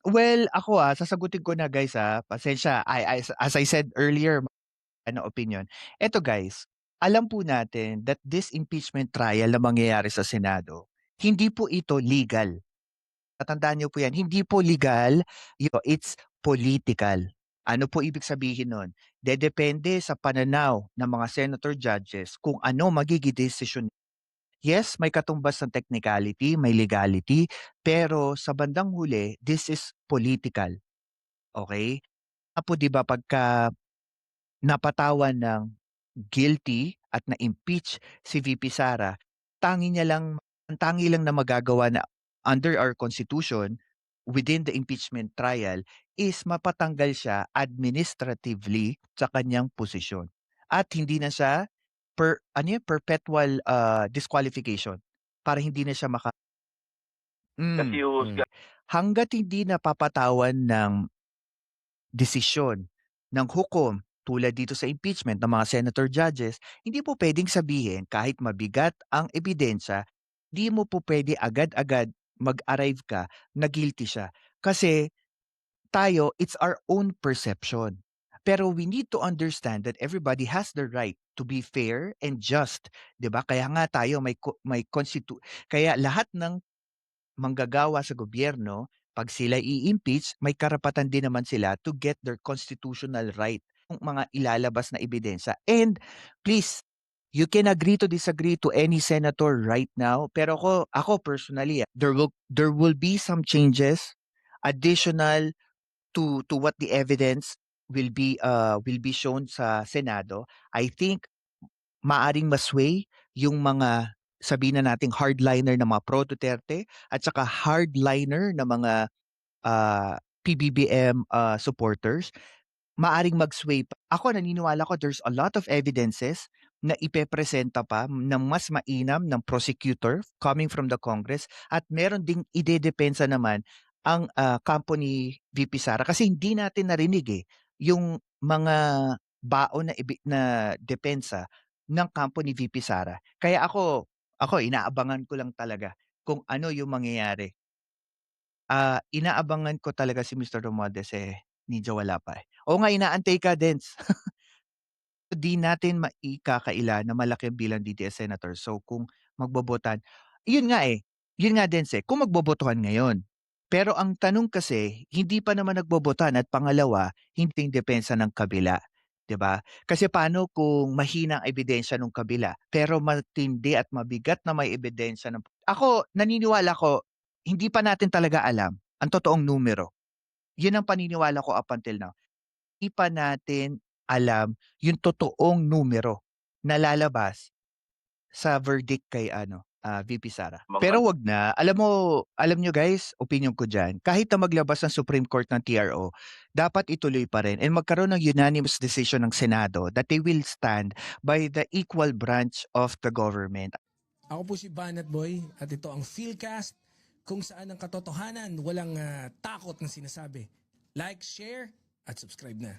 Well, ako, sasagutin ko na guys, pasensya. As I said earlier, ano opinion. Eto guys, alam po natin that this impeachment trial na mangyayari sa Senado, hindi po ito legal. Tatandaan niyo po 'yan, hindi po legal, it's political. Ano po ibig sabihin nun? Dedepende sa pananaw ng mga senator judges kung ano magiging desisyon. Yes, may katumbas ng technicality, may legality, pero sa bandang huli, this is political, okey? Po 'di ba pagka napatawan ng guilty at na-impeach si VP Sara, ang tangi lang na magagawa na under our constitution, within the impeachment trial, is mapatanggal siya administratively sa kanyang posisyon. At hindi na siya perpetual, disqualification para hindi na siya Kasi hmm. Hangga't hindi napapatawan ng desisyon ng hukom tulad dito sa impeachment ng mga senator judges, hindi po pwedeng sabihin kahit mabigat ang ebidensya, di mo po pwede agad-agad mag-arrive ka na guilty siya. Kasi tayo, it's our own perception. Pero we need to understand that everybody has the right to be fair and just, 'di ba? Kaya nga tayo kaya lahat ng manggagawa sa gobyerno, 'pag sila i-impeach, may karapatan din naman sila to get their constitutional right kung mga ilalabas na ebidensya. And please, you can agree to disagree to any senator right now, pero ako personally, there will be some changes additional to what the evidence will be shown sa Senado. I think maaring ma-sway yung mga sabihin na nating hardliner na mga pro Duterte at saka hardliner na mga, PBBM, supporters, maaring mag-sway pa. Ako naniniwala ko there's a lot of evidences na ipepresenta pa ng mas mainam ng prosecutor coming from the Congress at meron ding idedepensa naman ang, kampo ni VP Sara kasi hindi natin narinig, yung mga baon na depensa ng kampo ni VP Sara. Kaya ako inaabangan ko lang talaga kung ano yung mangyayari. Inaabangan ko talaga si Mr. Romualdez, medyo wala pa, eh. Oo nga, inaantay ka Dens. Di natin maikakaila na malaki ang bilang DDS senator. So kung magbobotan yun nga, yun nga Dens, kung magbobotohan ngayon. Pero ang tanong kasi, hindi pa naman nagbobotan at pangalawa, hindi depensa ng kabila, 'di ba? Kasi paano kung mahina ang ebidensya nung kabila, pero matindi at mabigat na may ebidensya ako naniniwala ko, hindi pa natin talaga alam ang totoong numero. Yun ang paniniwala ko up until now. Di pa natin alam yung totoong numero na lalabas sa verdict kay VP Sara. Pero wag na. Alam nyo guys, opinion ko diyan, kahit na maglabas ng Supreme Court ng TRO, dapat ituloy pa rin and magkaroon ng unanimous decision ng Senado that they will stand by the equal branch of the government. Ako po si Banat Boy at ito ang Philcast kung saan ang katotohanan walang takot na sinasabi. Like, share at subscribe na.